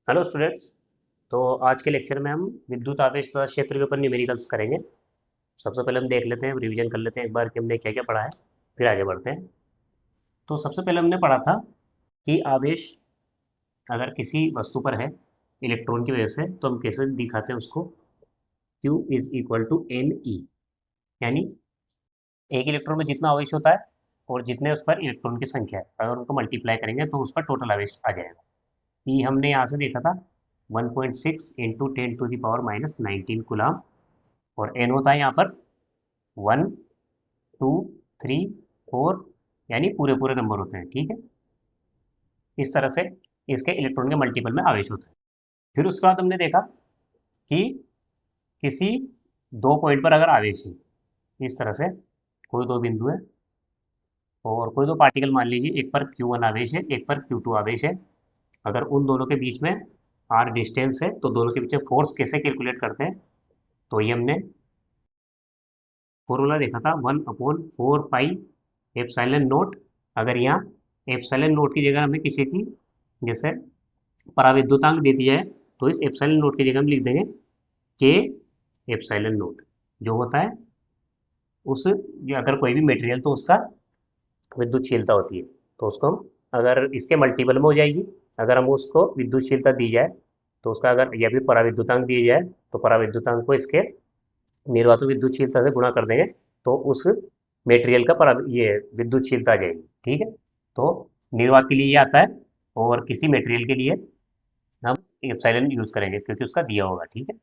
Hello students. तो आज के लेक्चर में हम विद्युत आवेश तथा क्षेत्र के ऊपर न्यूमेरिकल्स करेंगे। सबसे पहले हम देख लेते हैं, रिवीजन कर लेते हैं एक बार कि हमने क्या क्या पढ़ा है, फिर आगे बढ़ते हैं। तो सबसे पहले हमने पढ़ा था कि आवेश अगर किसी वस्तु पर है इलेक्ट्रॉन की वजह से तो हम कैसे दिखाते हैं उसको। Q is equal to n e, यानी एक इलेक्ट्रॉन में जितना आवेश होता है और जितने उस पर इलेक्ट्रॉन की संख्या है, अगर उनको मल्टीप्लाई करेंगे तो उस पर टोटल आवेश आ जाएगा। ई हमने यहाँ से देखा था 1.6 इंटू 10⁻⁻19 कूलाम, और एन होता है यहाँ पर 1 2 3 4, यानी पूरे पूरे नंबर होते हैं। ठीक है, इस तरह से इसके इलेक्ट्रॉन के मल्टीपल में आवेश होता है। फिर उसके बाद हमने देखा कि किसी दो पॉइंट पर अगर आवेश है, इस तरह से कोई दो बिंदु है और कोई दो पार्टिकल मान लीजिए, एक पर Q1 आवेश है एक पर Q2 आवेश है। अगर उन दोनों के बीच में r डिस्टेंस है तो दोनों के बीच में फोर्स कैसे कैलकुलेट करते हैं, तो ये हमने फॉर्मूला देखा था 1/4 पाई एप्सिलॉन नोट। अगर यहाँ एप्सिलॉन नोट की जगह हमें किसी की जैसे पराविद्युतांक दे दिया है तो इस एप्सिलॉन नोट की जगह हम लिख देंगे के एप्सिलॉन नोट, जो होता है उस अगर कोई भी मटेरियल तो उसका विद्युतशीलता होती है। तो उसको हम अगर इसके मल्टीपल में हो जाएगी, अगर हम उसको विद्युतशीलता दी जाए तो उसका अगर यह भी पराविद्युतांक दिया जाए तो पराविद्युतांक को इसके निर्वात विद्युतशीलता से गुणा कर देंगे तो उस मेटेरियल का ये विद्युतशीलता आ जाएगी। ठीक है, तो निर्वात के लिए ये आता है और किसी मेटेरियल के लिए हम एप्सिलॉन यूज करेंगे क्योंकि उसका दिया होगा। ठीक है,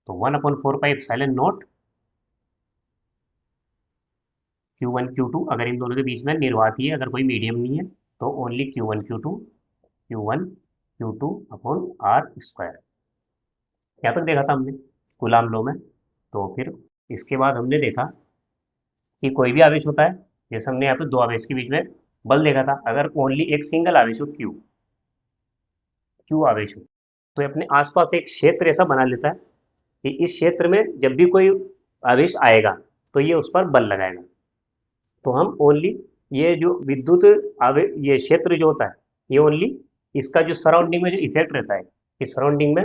तो 1/4 pi epsilon note Q1 Q2, अगर इन दोनों के बीच में निर्वात ही है, अगर कोई मीडियम नहीं है तो only Q1 Q2 are square. यहाँ तक देखा था हमने कूलाम लॉ में। तो फिर इसके बाद हमने देखा कि कोई भी आवेश होता है, जैसे हमने यहाँ पे दो आवेश के बीच में बल देखा था, अगर ओनली एक सिंगल आवेश हो क्यू आवेश हो तो ये अपने आसपास एक क्षेत्र ऐसा बना लेता है कि इस क्षेत्र में जब भी कोई आवेश आएगा तो ये उस पर बल लगाएगा। तो हम ओनली ये जो विद्युत ये क्षेत्र जो होता है ये ओनली इसका जो सराउंडिंग में जो इफेक्ट रहता है, इस सराउंडिंग में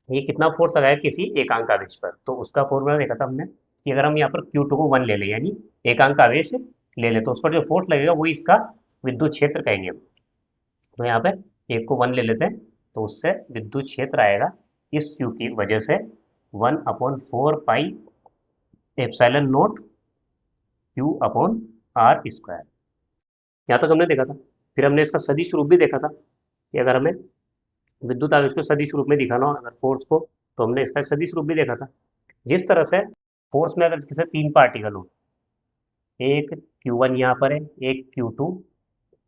ये कितना फोर्स लगाया किसी एकांक आवेश पर, तो उसका फॉर्मूला देखा था हमने कि अगर हम यहाँ पर Q2 को 1 ले लें, यानी एकांक आवेश ले लें, तो उस पर जो फोर्स लगेगा वो इसका विद्युत क्षेत्र कहेंगे हम। तो यहाँ पे एक को 1 ले लेते हैं तो उससे विद्युत क्षेत्र आएगा इस Q की वजह से 1/4 पाई एप्सिलॉन नोट Q/r²। यहाँ तक हमने देखा था। फिर हमने इसका सदिश रूप भी देखा था कि अगर हमें विद्युत आवेश को सदिश रूप में दिखाना हो अगर फोर्स को, तो हमने इसका सदिश रूप भी देखा था। जिस तरह से फोर्स में अगर जैसे तीन पार्टिकल हो, एक Q1 यहाँ पर है, एक Q2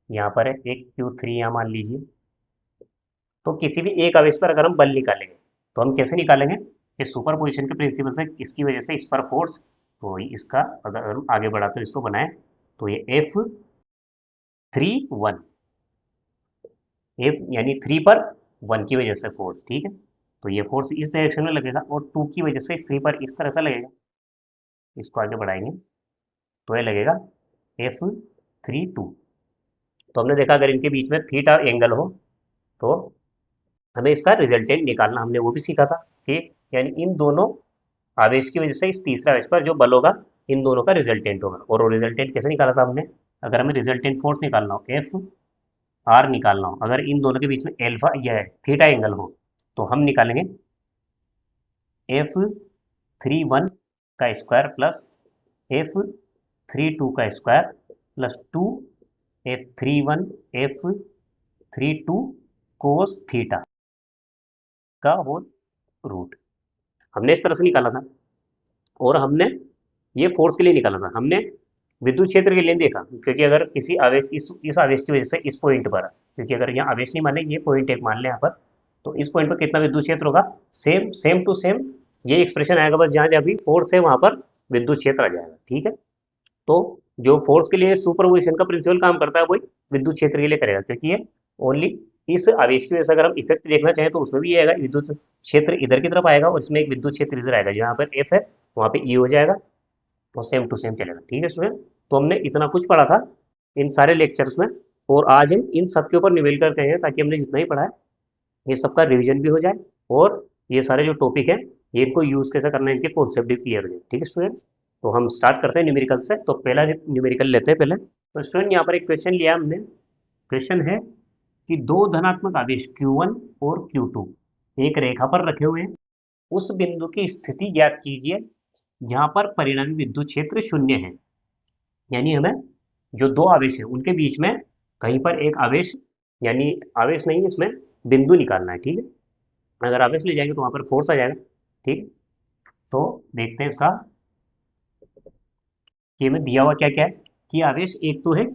यहाँ पर है, एक Q3 यहाँ मान लीजिए, तो किसी भी एक आवेश पर अगर हम बल निकालेंगे तो हम कैसे निकालेंगे, ये सुपर पोजिशन के प्रिंसिपल से इसकी वजह से इस पर फोर्स, तो इसका अगर हम आगे बढ़ाते हैं इसको बनाए तो ये F3 1, एफ यानी 3 पर 1 की वजह से फोर्स। ठीक है, तो ये फोर्स इस डायरेक्शन में लगेगा और 2 की वजह से इस 3 पर इस तरह से लगेगा। इसको आगे बढ़ाएंगे तो ये लगेगा F3 2। तो हमने देखा अगर इनके बीच में थीटा एंगल हो तो हमें इसका रिजल्टेंट निकालना, हमने वो भी सीखा था कि यानी इन दोनों आवेश की वजह से इस तीसरे आवेश पर जो बल होगा इन दोनों का रिजल्टेंट होगा। और वो रिजल्टेंट कैसे निकाला था हमने, अगर हमें रिजल्टेंट फोर्स निकालना हो F R निकालना हो, अगर इन दोनों के बीच में एल्फा यह थीटा एंगल हो तो हम निकालेंगे F3 1 का स्क्वायर प्लस F3 2 का square plus 2 F3 1 F3 2 cos theta का होल रूट। हमने इस तरह से निकाला था। और हमने ये फोर्स के लिए निकाला था, हमने विद्युत क्षेत्र के लिए देखा क्योंकि अगर किसी आवेश इस आवेश की वजह से इस पॉइंट पर, क्योंकि अगर यहाँ आवेश नहीं माने, ये पॉइंट एक मान लें यहाँ पर, तो इस पॉइंट पर कितना विद्युत क्षेत्र होगा, सेम सेम टू सेम ये एक्सप्रेशन आएगा, बस जहाँ जहाँ भी फोर्स है वहां पर विद्युत क्षेत्र आ जाएगा। ठीक है, तो जो फोर्स के लिए सुपरपोजिशन का प्रिंसिपल काम करता है वही विद्युत क्षेत्र के लिए करेगा, क्योंकि ये ओनली इस आवेश की वजह से अगर हम इफेक्ट देखना चाहें तो उसमें भी ये आएगा, विद्युत क्षेत्र इधर की तरफ आएगा और इसमें एक विद्युत क्षेत्र इधर आएगा, जहाँ पर एफ है वहाँ पे ई हो जाएगा और सेम टू सेम चलेगा। ठीक है स्टूडेंट, तो हमने इतना कुछ पढ़ा था इन सारे लेक्चर्स में और आज हम इन सब के ऊपर निवेल कर कहेंगे ताकि हमने जितना ही पढ़ा है ये सबका रिवीजन भी हो जाए और ये सारे जो टॉपिक है ये इनको यूज़ कैसे करना है, इनके कॉन्सेप्ट भी क्लियर हो जाए। ठीक है स्टूडेंट्स, तो हम स्टार्ट करते हैं न्यूमेरिकल से। तो पहला न्यूमेरिकल लेते हैं पहले। तो स्टूडेंट यहाँ पर एक क्वेश्चन लिया हमने। क्वेश्चन है कि दो धनात्मक आवेश Q1 और Q2 एक रेखा पर रखे हुए हैं। उस बिंदु की स्थिति ज्ञात कीजिए जहां पर परिणामी विद्युत क्षेत्र शून्य है। यानी हमें जो दो आवेश है उनके बीच में कहीं पर एक आवेश, यानी आवेश नहीं, इसमें बिंदु निकालना है। ठीक है, अगर आवेश ले जाएंगे तो वहां पर फोर्स आ जाएगा। ठीक, तो देखते हैं इसका कि हमें दिया हुआ क्या क्या है। कि आवेश एक तो है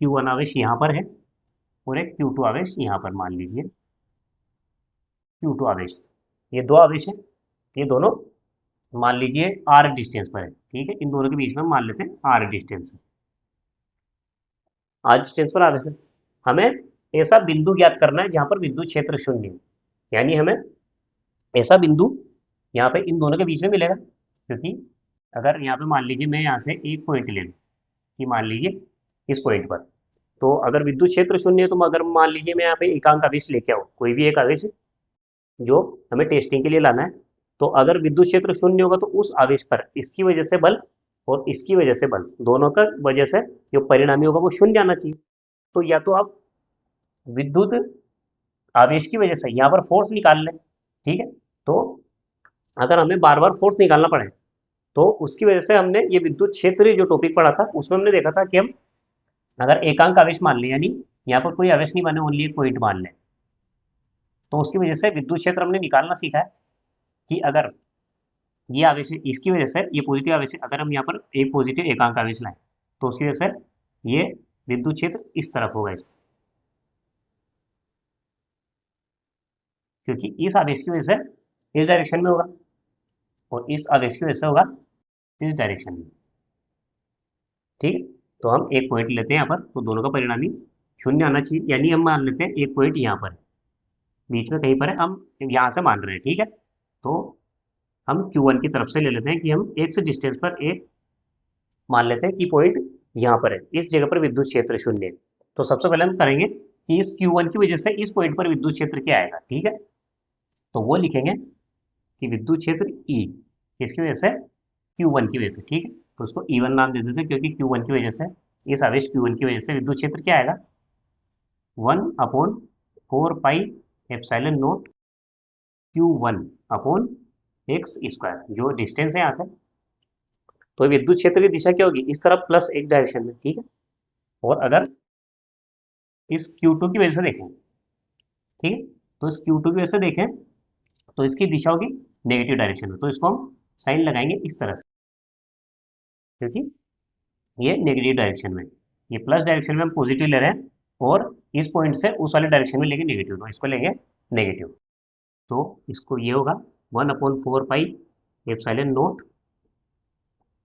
Q1 आवेश यहाँ पर है और एक Q2 आवेश यहाँ पर, मान लीजिए Q2 आवेश, ये दो आवेश है। ये दोनों मान लीजिए r डिस्टेंस पर है। ठीक है, इन दोनों के बीच में मान लेते हैं r डिस्टेंस है, r डिस्टेंस पर आवेश है। हमें ऐसा बिंदु ज्ञात करना है जहां पर विद्युत क्षेत्र शून्य है। यानी हमें ऐसा बिंदु यहाँ पे इन दोनों के बीच में मिलेगा। क्योंकि अगर यहाँ पे मान लीजिए मैं यहाँ से एक पॉइंट ले लूँ कि मान लीजिए इस पॉइंट पर, तो अगर विद्युत क्षेत्र शून्य है तो अगर मान लीजिए मैं यहाँ पे एकांक आवेश लेके आऊँ, कोई भी एक आवेश जो हमें टेस्टिंग के लिए लाना है, तो अगर विद्युत क्षेत्र शून्य होगा तो उस आवेश पर इसकी वजह से बल और इसकी वजह से बल, दोनों का वजह से जो परिणामी होगा वो शून्य आना चाहिए। तो या तो आप विद्युत आवेश की वजह से यहाँ पर फोर्स निकाल लें। ठीक है, तो अगर हमें बार बार फोर्स निकालना पड़े तो उसकी वजह से हमने ये विद्युत क्षेत्र जो टॉपिक पढ़ा था उसमें हमने देखा था कि हम अगर एकांक आवेश मान लें, यानी यहाँ पर कोई आवेश नहीं माने, ओनली एक पॉइंट मान लें, तो उसकी वजह से विद्युत क्षेत्र हमने निकालना सीखा है। कि अगर ये आवेश है, इसकी वजह से ये पॉजिटिव आवेश है, अगर हम यहाँ पर एक पॉजिटिव एकांक आवेश लाएं तो उसकी वजह से ये विद्युत क्षेत्र इस तरफ होगा इसका, क्योंकि इस आवेश की वजह से इस डायरेक्शन में होगा और इस आवेश की वजह से होगा इस डायरेक्शन में। ठीक है, तो हम एक पॉइंट लेते हैं यहाँ पर, तो दोनों का परिणामी शून्य आना चाहिए। यानी हम मान लेते हैं एक पॉइंट यहाँ पर बीच में कहीं पर है, हम यहाँ से मान रहे हैं। ठीक है, तो हम Q1 की तरफ से ले लेते हैं कि हम एक से डिस्टेंस पर एक मान लेते हैं कि पॉइंट यहाँ पर है, इस जगह पर विद्युत क्षेत्र शून्य है। तो सबसे पहले हम करेंगे कि इस Q1 की वजह से इस पॉइंट पर विद्युत क्षेत्र क्या आएगा। ठीक है, तो वो लिखेंगे कि विद्युत क्षेत्र E किसकी वजह से, Q1 की वजह से। ठीक है, तो उसको E1 नाम दे देते हैं क्योंकि Q1 की वजह से, इस आवेश Q1 की वजह से विद्युत क्षेत्र क्या आएगा, 1/4 पाई एप्सिलॉन नॉट Q1/x², जो डिस्टेंस है यहाँ से। तो विद्युत क्षेत्र की दिशा क्या होगी, इस तरफ प्लस x डायरेक्शन में। ठीक है, और अगर इस Q2 की वजह से देखें, ठीक है, तो इस Q2 की वजह से देखें तो इसकी दिशा होगी नेगेटिव डायरेक्शन में, तो इसको हम साइन लगाएंगे इस तरह से, क्योंकि ये नेगेटिव डायरेक्शन में, ये प्लस डायरेक्शन में हम पॉजिटिव ले रहे हैं और इस पॉइंट से उस वाले डायरेक्शन में लेंगे नेगेटिव, तो इसको लेंगे नेगेटिव। तो इसको ये होगा 1/4 पाई एप्सिलॉन नॉट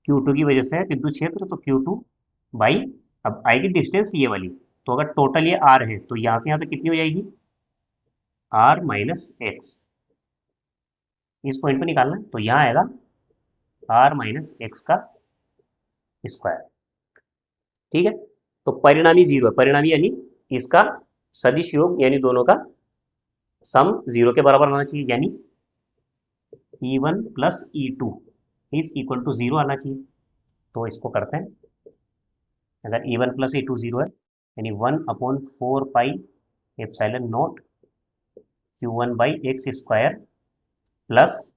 Q2 की वजह से है विद्युत क्षेत्र, तो Q2 बाई, अब आएगी डिस्टेंस ये वाली, तो अगर टोटल ये R है तो यहाँ से यहाँ तक कितनी हो जाएगी, R-x, इस पॉइंट पे निकालना है, तो यहाँ आएगा R-x का स्क्वायर। ठीक है, तो परिणामी जीरो है, परिणामी यानी इसका सदिश योग, यानी दोनों का सम जीरो के बराबर आना चाहिए, यानी E1 plus E2 is equal to zero आना चाहिए। तो इसको करते हैं, अगर E1 प्लस E2 जीरो है यानी 1/4 pi epsilon naught Q1/x² plus,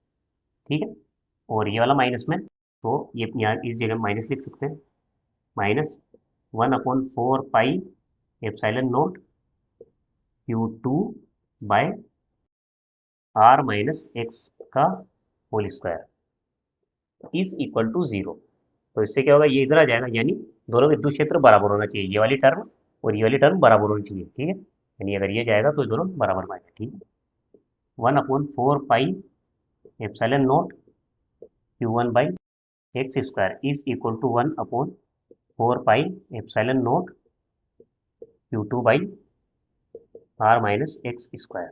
ठीक है, और ये वाला माइनस में, तो ये यहाँ इस जगह माइनस लिख सकते हैं, minus 1/4 pi epsilon naught Q2/R-x का whole square is equal to zero. तो इससे क्या होगा, ये इधर आ जाएगा, यानी दोनों विद्युत क्षेत्र बराबर होना चाहिए, ये वाली टर्म और ये वाली टर्म बराबर होनी चाहिए। ठीक है, यानी अगर ये जाएगा तो दोनों बराबर में आएगा। ठीक है, 1/4 pi epsilon naught Q1/x² is equal to 1/4 pi epsilon naught Q2/R-x²।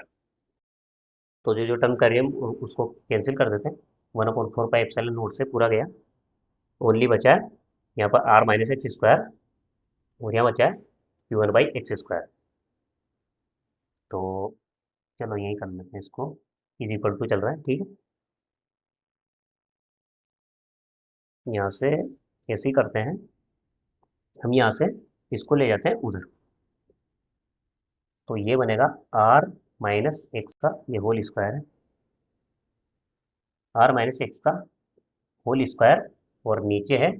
तो जो जो टर्म कर रहे हैं हम उसको कैंसिल कर देते हैं, 1/4 पाई एप्सिलॉन नॉट से पूरा गया, ओनली बचा है यहाँ पर R-x² और यहाँ बचा है Q1/x²। तो चलो यही कर लेते हैं इसको, इज इक्वल टू चल रहा है, ठीक है। यहाँ से ऐसे ही करते हैं, हम यहाँ से इसको ले जाते हैं उधर, तो ये बनेगा आर माइनस एक्स का ये होल स्क्वायर है, आर माइनस एक्स का होल स्क्वायर, और नीचे है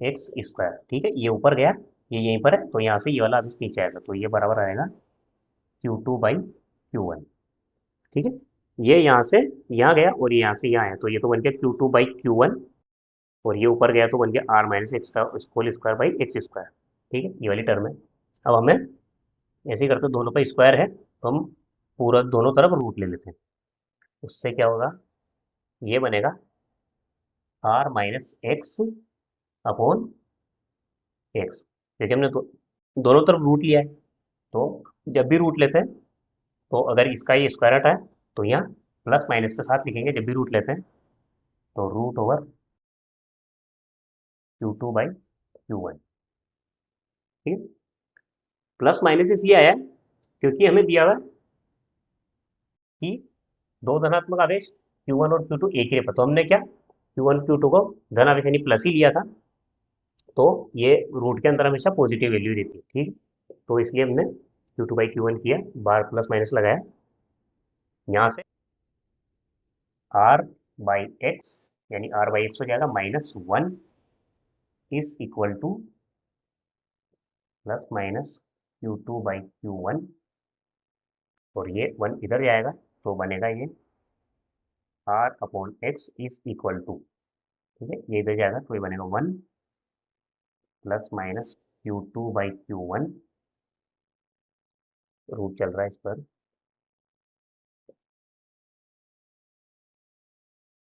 एक्स स्क्वायर, ठीक है। ये ऊपर गया, ये यहीं पर है, तो यहाँ से ये वाला अभी नीचे आएगा, तो ये बराबर आएगा Q2/Q1, ठीक है। ये यहाँ से यहाँ गया और ये यहाँ से यहाँ आया, तो ये तो बन गया Q2/Q1, और ये ऊपर गया तो बन गया आर माइनस एक्स का whole square by x square, ठीक है। ये वाली टर्म है। अब हमें ऐसे ही करते, दोनों का स्क्वायर है तो हम पूरा दोनों तरफ रूट ले लेते हैं, उससे क्या होगा, ये बनेगा r minus x upon x, क्योंकि हमने दोनों तरफ रूट लिया है, तो जब भी रूट लेते हैं, तो अगर इसका ये स्क्वायर हटा है तो यहाँ प्लस माइनस के साथ लिखेंगे जब भी रूट लेते हैं, तो रूट ओवर Q2/Q1, ठीक है। प्लस माइनस इसलिए आया क्योंकि हमें दिया हुआ कि दो धनात्मक आवेश Q1 और Q2 एक ही पर, तो हमने क्या Q1 Q2 को धन आवेश यानी प्लस ही लिया था, तो ये रूट के अंदर हमेशा पॉजिटिव वैल्यू रहती है, ठीक, तो इसलिए हमने Q2/Q1 किया, बार प्लस माइनस लगाया, यहाँ से R/X यानी R/X हो जाएगा -1 is equal two plus minus Q2/Q1, और ये 1 इधर जाएगा, तो बनेगा ये R/X इज इक्वल टू, ठीक है, ये इधर जाएगा तो ये बनेगा 1 प्लस माइनस Q2/Q1, रूट चल रहा है इस पर,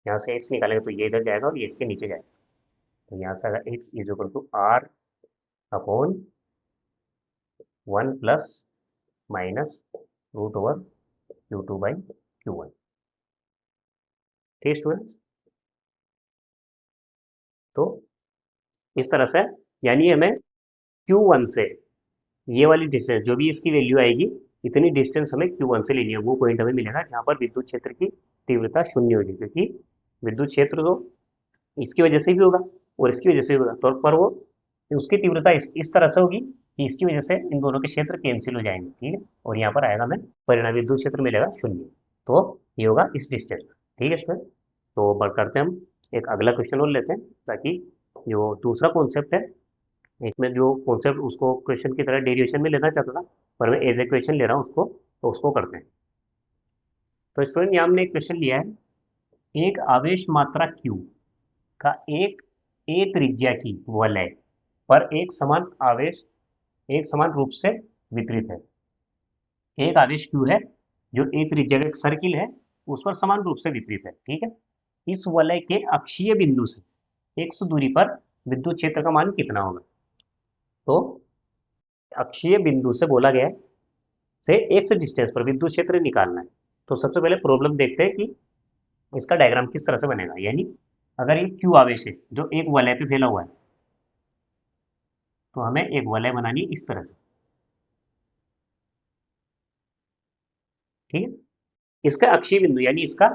यहाँ से x निकालेंगे तो ये इधर जाएगा और ये इसके नीचे जाएगा, तो यहाँ से आएगा x is equal to R/1 plus minus root over Q2/Q1, ठीक स्टूडेंट्स। तो इस तरह से, यानी हमें Q1 से ये वाली डिस्टेंस जो भी इसकी वैल्यू आएगी, इतनी डिस्टेंस हमें Q1 से लेनी है, वो पॉइंट हमें मिलेगा जहाँ पर विद्युत क्षेत्र की तीव्रता शून्य होगी, क्योंकि विद्युत क्षेत्र तो इसकी वजह से भी होगा और इसकी वजह से भी होगा, तो पर वो उसकी तीव्रता इस तरह से होगी कि इसकी वजह से इन दोनों के क्षेत्र कैंसिल हो जाएंगे, ठीक है, और यहाँ पर आएगा हमें परिणाम विद्युत क्षेत्र मिलेगा शून्य, तो ये होगा इस डिस्टेंस, ठीक है स्टूडेंट। तो बढ़ करते हैं हम एक अगला क्वेश्चन और लेते हैं, ताकि जो दूसरा कॉन्सेप्ट है, इसमें जो कॉन्सेप्ट उसको क्वेश्चन की तरह डेरिवेशन में लेना चाहता था, पर मैं एज ए क्वेश्चन ले रहा हूँ उसको, तो उसको करते हैं। तो स्टूडेंट यहाँ हमने एक क्वेश्चन लिया है, एक आवेश मात्रा Q का एक ए त्रिज्या की वलय पर एक समान आवेश एक समान रूप से वितरित है। एक आवेश Q है जो ए त्रिज्या का एक सर्किल है, उस पर समान रूप से वितरित है, ठीक है। इस वलय के अक्षीय बिंदु से x दूरी पर विद्युत क्षेत्र का मान कितना होगा। तो अक्षीय बिंदु से बोला गया है से एक्स डिस्टेंस पर विद्युत क्षेत्र निकालना है। तो सबसे पहले प्रॉब्लम देखते हैं कि इसका डायग्राम किस तरह से बनेगा, यानी अगर ये क्यू आवेश है जो एक वलय पे फैला हुआ है, तो हमें एक वलय बनानी है इस तरह से, ठीक है। इसका अक्षीय बिंदु यानी इसका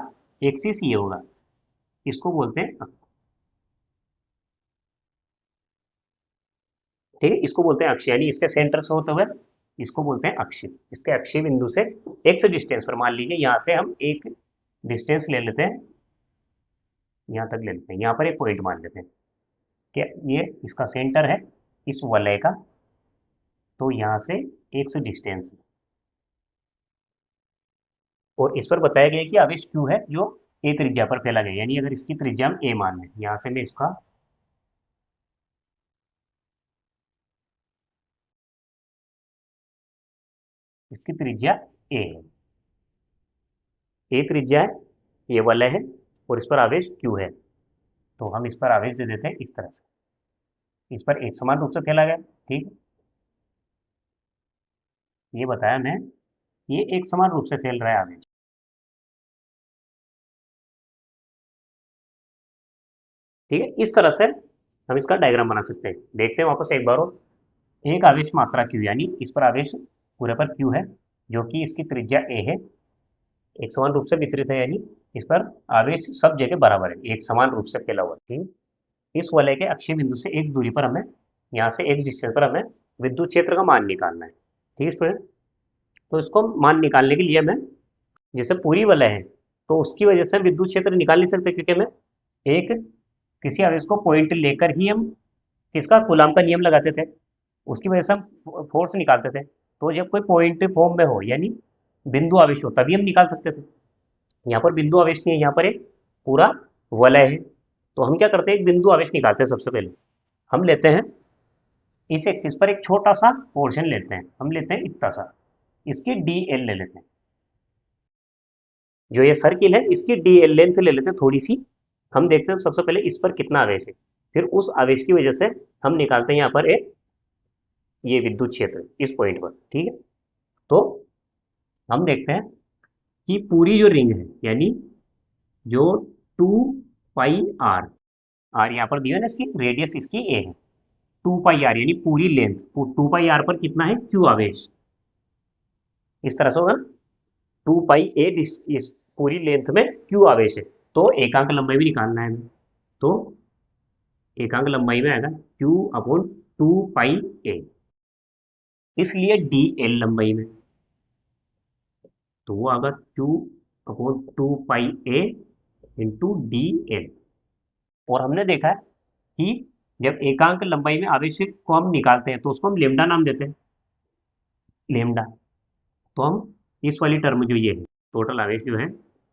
एक्सिस ये होगा, इसको बोलते हैं, ठीक है, इसको बोलते हैं अक्ष, यानी इसके सेंटर से होते हुए इसको बोलते हैं अक्ष। इसके अक्षीय बिंदु से एक्स डिस्टेंस पर, मान लीजिए यहाँ से हम एक डिस्टेंस ले लेते हैं, यहाँ तक ले लेते हैं, यहाँ पर एक पॉइंट मान लेते हैं कि ये इसका सेंटर है इस वलय का, तो यहाँ से एक्स डिस्टेंस है, और इस पर बताया गया कि आवेश क्यू है जो ए त्रिज्या पर फैला गया, यानी अगर इसकी त्रिज्या हम ए मान लें, यहाँ से मैं इसका इसकी त्रिज्या ए है, ए त्रिज्या है, ये वलय है, और इस पर आवेश क्यू है, तो हम इस पर आवेश दे देते हैं इस तरह से, इस पर एक समान रूप से फैला गया, ठीक है। ये बताया मैं, ये एक समान रूप से फैल रहा है आवेश, ठीक है। इस तरह से हम इसका डायग्राम बना सकते हैं। देखते हैं वापस एक बार और, एक आवेश मात्रा क्यू, यानी इस पर आवेश पूरे पर क्यू है, जो कि इसकी त्रिज्या ए है, एक समान रूप से वितरित है, यानी इस पर आवेश सब जगह बराबर है, एक समान रूप से फैला हुआ है। ठीक है। इस वलय के अक्षीय बिंदु से एक दूरी पर हमें, यहाँ से एक डिस्टेंस पर हमें विद्युत क्षेत्र का मान निकालना है। ठीक है स्टूडेंट। तो इसको मान निकालने के लिए हमें, जैसे पूरी वलय है तो उसकी वजह से विद्युत क्षेत्र निकाल नहीं सकते, क्योंकि हमें एक किसी आवेश को पॉइंट लेकर ही हम किसका कूलाम का नियम लगाते थे, उसकी वजह से हम फोर्स निकालते थे। तो जब कोई पॉइंट फॉर्म में हो, यानी बिंदु आवेश हो, तभी हम निकाल सकते थे। यहाँ पर बिंदु आवेश नहीं है, यहाँ पर एक पूरा वलय है। तो हम क्या करते हैं, एक बिंदु आवेश निकालते हैं। सबसे पहले हम लेते हैं इस एक्सिस पर एक छोटा सा पोर्शन लेते हैं, हम लेते हैं इतना सा, इसकी डी एल ले लेते हैं। जो ये सर्किल है इसकी डी एल लेंथ ले लेते हैं थोड़ी सी। हम देखते हैं सबसे पहले इस पर कितना आवेश है, फिर उस आवेश की वजह से हम निकालते हैं यहाँ पर एक ये विद्युत क्षेत्र इस पॉइंट पर। ठीक है। तो हम देखते हैं कि पूरी जो रिंग है, यानी जो 2 पाई आर यहाँ पर दिया है ना, इसकी रेडियस इसकी ए है, 2 पाई आर यानी पूरी लेंथ, 2 पाई आर पर कितना है, क्यू आवेश, इस तरह से होगा। 2 पाई ए इस पूरी लेंथ में क्यू आवेश है। तो एकांक लंबाई भी निकालना है हमें। तो एकांक लंबाई में आएगा क्यू अपॉन 2 पाई ए, इसलिए डी एल लंबाई में, तो वो आगा क्यू अपॉन 2 पाई ए इंटू डी एल। और हमने देखा है कि जब एकांक लंबाई में आवेश को हम निकालते हैं तो उसको हम लेमडा नाम देते हैं, लेमडा। तो हम इस वाली टर्म जो ये है टोटल आवेश जो है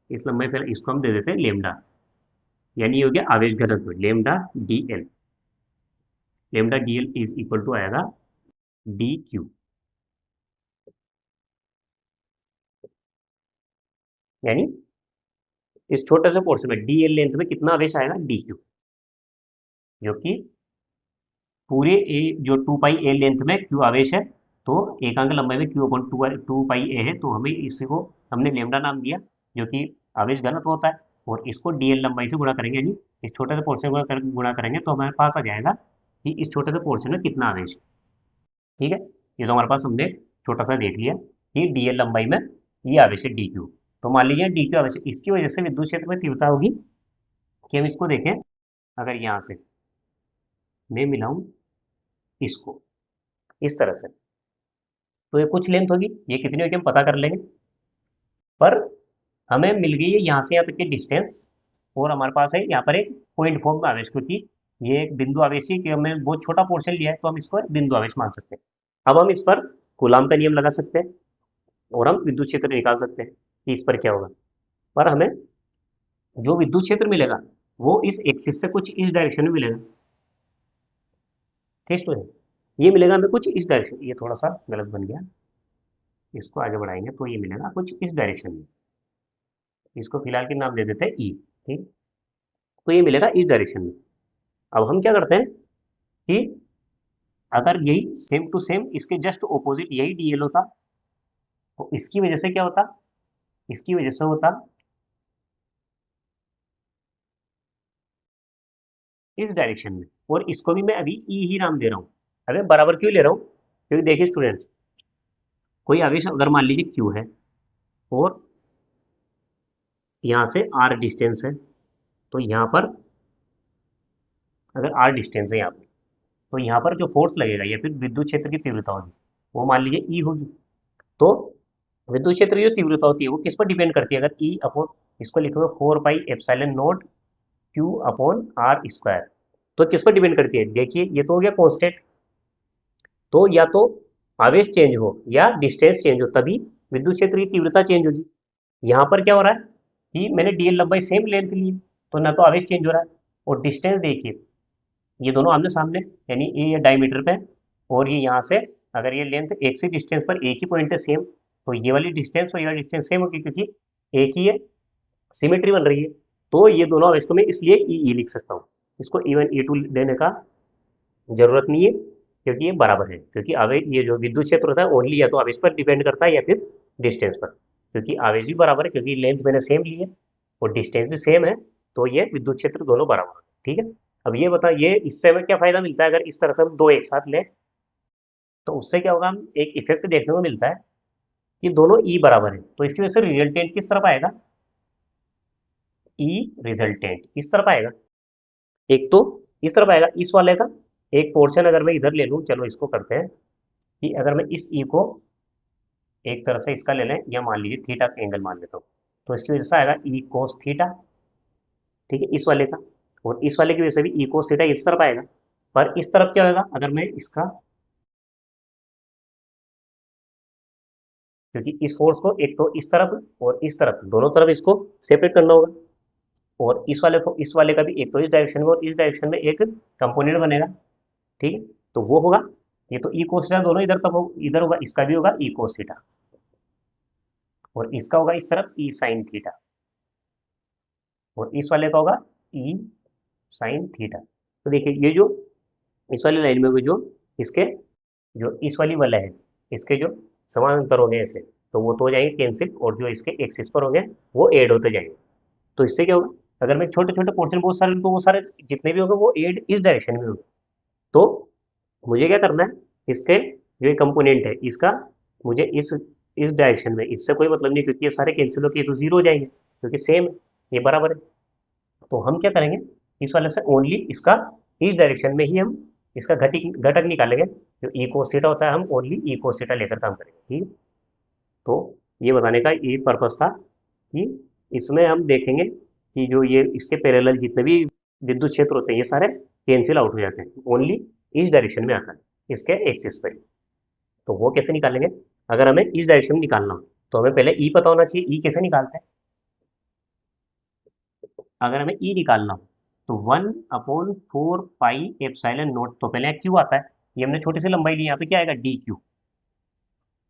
इस लंबाई पर, इसको हम दे देते हैं लेमडा, यानी ये हो गया आवेश घनत्व lambda d l. Lambda d l is equal to आएगा डी क्यू, यानी इस छोटे से पोर्शन में डी एल लेंथ में कितना आवेश आएगा, डी क्यू, जो कि पूरे ए जो 2 पाई ए लेंथ में क्यू आवेश है। तो एकांक लंबाई में क्यू अपॉन 2 पाई ए है, तो हमें इसको हमने लेमडा नाम दिया, जो कि आवेश घनत्व होता है। और इसको डी एल लंबाई से गुणा करेंगे, यानी इस छोटे से पोर्शन को गुणा करेंगे, तो हमारे पास आ जाएगा कि इस छोटे से पोर्शन में कितना आवेश है। ठीक है। ये तो हमारे पास हमने छोटा सा देख लिया कि डी एल लंबाई में ये आवेश है डी क्यू। तो मान लीजिए डी क्यू आवेश है, इसकी वजह से विद्युत क्षेत्र में तीव्रता होगी कि हम इसको देखें, अगर यहाँ से मैं मिलाऊं इसको इस तरह से, तो ये कुछ लेंथ होगी, ये कितनी होगी हम पता कर लेंगे। पर हमें मिल गई है यहाँ से यहाँ तक की डिस्टेंस, और हमारे पास है यहाँ पर एक पॉइंट फॉर्म में आवेश, क्योंकि ये एक बिंदु आवेश ही कि हमने बहुत छोटा पोर्शन लिया है, तो हम इसको एक बिंदु आवेश मान सकते हैं। अब हम इस पर कूलाम का नियम लगा सकते हैं और हम विद्युत क्षेत्र निकाल सकते हैं कि इस पर क्या होगा। पर हमें जो विद्युत क्षेत्र मिलेगा वो इस एक्सिस से कुछ इस डायरेक्शन में मिलेगा। ठीक है, ये मिलेगा हमें कुछ इस डायरेक्शन, ये थोड़ा सा गलत बन गया, इसको आगे बढ़ाएंगे तो ये मिलेगा कुछ इस डायरेक्शन में, इसको फिलहाल के नाम दे देते हैं ई। ठीक, तो ये मिलेगा इस डायरेक्शन में। अब हम क्या करते हैं कि अगर यही सेम टू सेम इसके जस्ट ऑपोजिट यही डीएल होता, तो इसकी वजह से क्या होता, इसकी वजह से होता इस डायरेक्शन में, और इसको भी मैं अभी ई ही नाम दे रहा हूँ। अरे बराबर क्यों ले रहा हूँ, क्योंकि देखिए स्टूडेंट्स, कोई आवेश अगर मान लीजिए क्यू है और यहाँ से आर डिस्टेंस है, तो यहाँ पर अगर आर डिस्टेंस है यहाँ पर, तो यहाँ पर जो फोर्स लगेगा या फिर विद्युत क्षेत्र की तीव्रता होगी वो मान लीजिए ई होगी। तो विद्युत क्षेत्र की जो तीव्रता होती है वो किस पर डिपेंड करती है, अगर ई अपॉन इसको लिखोगे 4 pi epsilon naught q upon r square, तो किस पर डिपेंड करती है, देखिए ये तो हो गया कांस्टेंट। तो या तो आवेश चेंज हो या डिस्टेंस चेंज हो तभी विद्युत क्षेत्र की तीव्रता चेंज होगी। यहाँ पर क्या हो रहा है कि मैंने डीएल लंबाई सेम लेंथ ली, तो ना तो आवेश चेंज हो रहा है और डिस्टेंस देखिए ये दोनों आमने सामने, यानी ये डायमीटर पे है और ये यहाँ से अगर ये लेंथ एक से डिस्टेंस पर एक ही पॉइंट है सेम, तो ये वाली डिस्टेंस और ये वाली डिस्टेंस सेम होगी, क्योंकि एक ही है, सिमेट्री बन रही है। तो ये दोनों आवेश को मैं इसलिए ई लिख सकता हूँ, इसको ई1 ई2 लेने का जरूरत नहीं है, क्योंकि ये बराबर है। क्योंकि आवेश ये जो विद्युत क्षेत्र होता है ओनली या तो आवेश पर डिपेंड करता है या फिर डिस्टेंस पर, क्योंकि आवेश भी बराबर है, क्योंकि लेंथ मैंने सेम ली है और डिस्टेंस भी सेम है, तो ये विद्युत क्षेत्र दोनों बराबर है। ठीक है। अब ये बता, ये इससे हमें क्या फायदा मिलता है, अगर इस तरह से हम दो एक साथ लें तो उससे क्या होगा, हम एक इफेक्ट देखने को मिलता है कि दोनों ई बराबर है, तो इसकी वजह से रिजल्टेंट किस तरफ आएगा, ई रिजल्टेंट इस तरफ आएगा। एक तो इस तरफ आएगा इस वाले का, एक पोर्शन अगर मैं इधर ले लूँ, चलो इसको करते हैं कि अगर मैं इस ई को एक तरह से इसका ले लें, या मान लीजिए थीटा एंगल मान लेता हूँ, तो इसकी वजह से आएगा ई कोस थीटा, ठीक है, इस वाले का। और इस वाले की वजह से भी ई कोस थीटा इस तरफ आएगा। पर इस तरफ क्या होगा अगर मैं इसका, क्योंकि इस फोर्स को एक तो इस तरफ और इस तरफ दोनों तरफ इसको सेपरेट करना होगा, और इस वाले का भी एक तो इस डायरेक्शन में और इस डायरेक्शन में एक कंपोनेंट बनेगा, ठीक है। तो वो होगा, ये तो ई कोस थीटा दोनों इधर तब हो, इधर होगा, इसका भी होगा ई कोस थीटा, और इसका होगा इस तरफ ई साइन थीटा, और इस वाले का होगा ई साइन थीटा। तो देखिए ये जो इस वाली लाइन में जो इसके जो इस वाली वाला है, इसके जो समानांतर हो गए ऐसे, तो वो तो हो जाएंगे कैंसिल, और जो इसके एक्सिस पर होंगे वो ऐड होते जाएंगे। तो इससे क्या होगा, अगर मैं छोटे छोटे पोर्शन बहुत सारे, तो वो सारे जितने भी होंगे वो ऐड इस डायरेक्शन में होंगे। तो मुझे क्या करना है, इसके जो ये कंपोनेंट है इसका, मुझे इस डायरेक्शन में इससे कोई मतलब नहीं, क्योंकि ये सारे कैंसिल होकर तो जीरो हो जाएंगे, क्योंकि सेम है, ये बराबर है। तो हम क्या करेंगे, इस वाले से ओनली इसका इस डायरेक्शन में ही हम इसका घटिक घटक निकालेंगे, जो ई कोस थीटा होता है हम ओनली ई कोस थीटा लेकर काम करेंगे, ठीक है। तो ये बताने का ये पर्पस था कि इसमें हम देखेंगे कि जो ये इसके पैरेलल जितने भी विद्युत क्षेत्र होते हैं ये सारे कैंसिल आउट हो जाते हैं, ओनली इस डायरेक्शन में आता है, इसके एक्सिस पर। तो वो कैसे निकालेंगे, अगर हमें इस डायरेक्शन में निकालना हो तो हमें पहले ई पता होना चाहिए, ई कैसे निकालते हैं। अगर हमें ई निकालना हो तो 1/4 पाई एप्सिलॉन नोट, तो पहले क्यू आता है, ये हमने छोटी सी लंबाई ली, यहाँ पे क्या आएगा डी क्यू,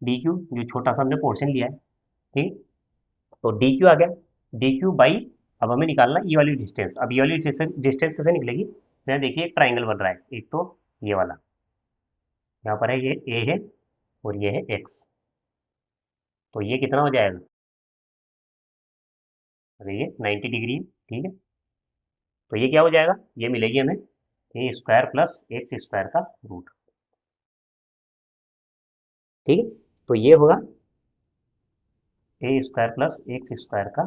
डी क्यू जो छोटा सा हमने पोर्शन लिया है, ठीक। तो डी क्यू आ गया, डी क्यू बाई, अब हमें निकालना ये वाली डिस्टेंस, अब ये वाली डिस्टेंस कैसे निकलेगी, यहाँ देखिए एक ट्राइंगल बन रहा है, एक तो ये वाला, यहाँ पर है ये ए है और ये है एक्स, तो ये कितना हो जाएगा, अरे ये 90 डिग्री, ठीक है। तो ये क्या हो जाएगा, ये मिलेगी हमें ए स्क्वायर प्लस एक्स स्क्वायर का रूट, ठीक है। तो ये होगा ए स्क्वायर प्लस एक्स स्क्वायर का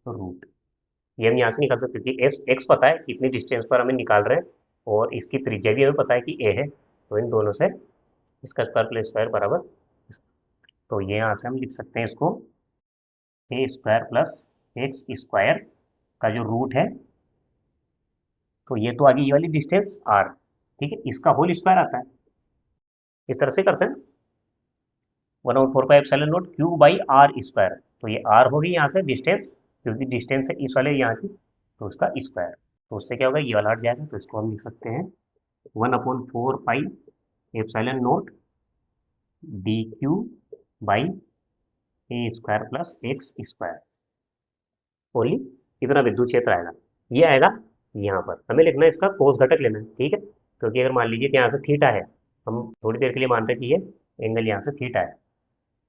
रूट। ये हम यहाँ से निकाल सकते हैं कि एस एक्स पता है कितनी डिस्टेंस पर हमें निकाल रहे हैं, और इसकी त्रिज्या भी हमें पता है कि ए है, तो इन दोनों से इसका स्क्वायर प्लस स्क्वायर बराबर, तो ये यहाँ से हम लिख सकते हैं इसको ए स्क्वायर प्लस एक्स स्क्वायर का जो रूट है, तो ये तो आ गई ये वाली डिस्टेंस आर, ठीक है, इसका होल स्क्वायर आता है, इस तरह से करते हैं 1/4 pi epsilon naught q by r square, तो ये आर होगी यहाँ से डिस्टेंस, क्योंकि डिस्टेंस है इस वाले यहाँ की, तो उसका स्क्वायर, तो उससे क्या होगा ये वाला हट जाएगा, तो इसको हम लिख सकते हैं 1/4 pi epsilon naught D q by a square plus x square, only इतना विद्युत क्षेत्र आएगा, ये आएगा यहाँ पर। हमें लिखना है इसका कोस घटक लेना है, ठीक है, क्योंकि अगर मान लीजिए कि यहाँ से थीटा है, हम थोड़ी देर के लिए मानते हैं कि ये एंगल यहाँ से थीटा है,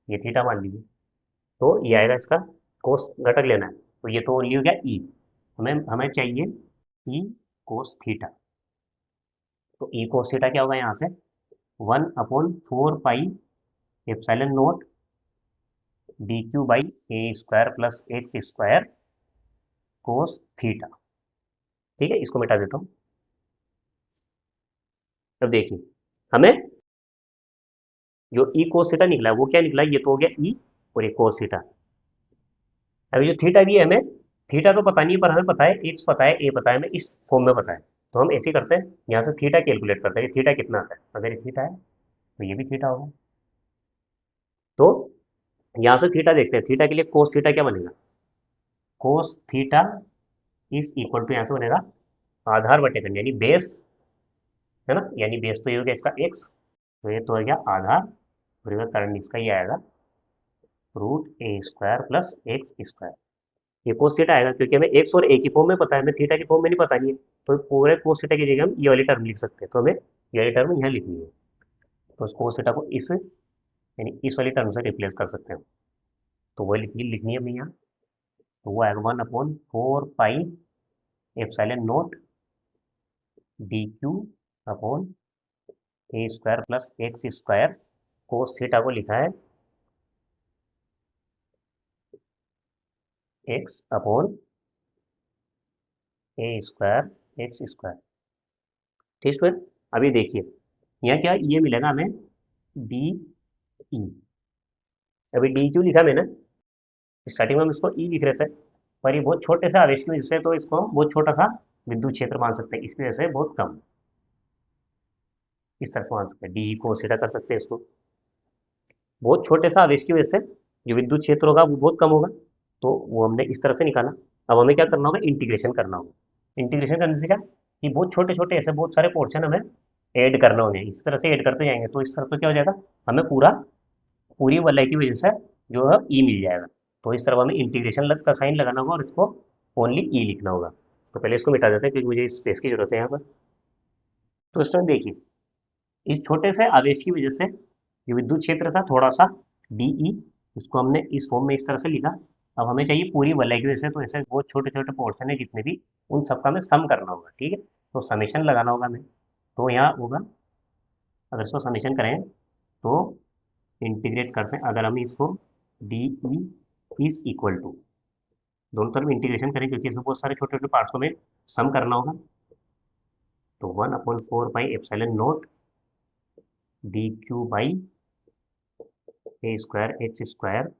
ये थीटा मान लीजिए, तो ये आएगा इसका कोस घटक लेना है, तो ये तो ओनली हो गया ई, हमें हमें चाहिए ई कोस थीटा, तो ई कोस थीटा क्या होगा यहाँ से 1/4 pi epsilon naught D q by a square plus x square cos theta, ठीक है, इसको मिटा देता हूँ। अब देखिए हमें जो ई कोस थीटा निकला है वो क्या निकला है, ये तो हो गया ई और ये कोस थीटा। अभी जो थीटा भी है, हमें थीटा तो पता नहीं है, पर हमें पता है एक्स पता है, ए पता है, हमें इस फॉर्म में पता है, तो हम ऐसे ही करते हैं, यहाँ से थीटा कैलकुलेट करते हैं कि थीटा कितना आता है, अगर ये थीटा है तो ये भी थीटा होगा, तो यहाँ से थीटा देखते हैं, थीटा के लिए कोस थीटा क्या बनेगा, cos theta is equal to यहाँ से बनेगा आधार बटे खंड, यानी बेस, है ना, यानी बेस तो ये हो गया इसका एक्स, तो ये तो हो गया आधार, और इधर करंट इसका ये आएगा रूट ए स्क्वायर प्लस एक्स स्क्वायर, ये कोस थीटा आएगा, क्योंकि हमें एक्स और ए की फॉर्म में पता है, हमें थीटा की फॉर्म में नहीं पता नहीं है, तो पूरे कोस थीटा की जगह हम ये वाली टर्म लिख सकते हैं, तो हमें ये वाली टर्म यहाँ लिखनी है, तो उस कोस थीटा को इस यानी इस वाली टर्म से रिप्लेस कर सकते हैं, तो वो लिखनी है हमें यहाँ, तो वो आएगा 1/4 pi epsilon naught D Q upon ए square plus x square, cos theta को लिखा है एक्स अपॉन ए स्क्वायर एक्स स्क्वायर। ठीक स्टूडेंट, अभी देखिए यहाँ क्या ये मिलेगा हमें डी ई। अभी डी क्यों लिखा मैंने, स्टार्टिंग में हम इसको ई लिख रहे थे, पर ये बहुत छोटे से आवेश की वजह से तो इसको हम बहुत छोटा सा विद्युत क्षेत्र मान सकते हैं, इसकी वजह से बहुत कम, इस तरह से मान सकते हैं, डी को सीधा कर सकते हैं इसको। बहुत छोटे सा आवेश की वजह से जो विद्युत क्षेत्र होगा वो बहुत कम होगा, तो वो हमने इस तरह से निकाला। अब हमें क्या करना होगा, इंटीग्रेशन करना होगा। इंटीग्रेशन करने से क्या कि बहुत छोटे छोटे ऐसे बहुत सारे पोर्शन हमें ऐड करने होंगे, इस तरह से ऐड करते जाएंगे तो इस तरह से क्या हो जाएगा, हमें पूरी वलय की वजह से जो है ई मिल जाएगा। तो इस तरह हमें इंटीग्रेशन का साइन लगाना होगा और इसको ओनली ई लिखना होगा। तो पहले इसको मिटा देते हैं क्योंकि मुझे इस स्पेस की जरूरत है यहाँ पर। तो इस टाइम देखिए इस छोटे से आवेश की वजह से जो विद्युत क्षेत्र था थोड़ा सा डीई, इसको हमने इस फॉर्म में इस तरह से लिखा। अब हमें चाहिए पूरी वलय की वजह से, तो ऐसे बहुत छोटे छोटे पोर्शन है जितने भी, उन सबका हमें सम करना होगा। ठीक है, तो समेशन लगाना होगा हमें। तो यहाँ होगा, अगर इसको समेशन करें तो इंटीग्रेट करते हैं, अगर हम इसको d e is equal to, दोनों तरफ इंटीग्रेशन करें क्योंकि इसमें बहुत सारे छोटे छोटे पार्ट्स को हमें सम करना होगा, तो 1/4 pi epsilon naught d q by a square x square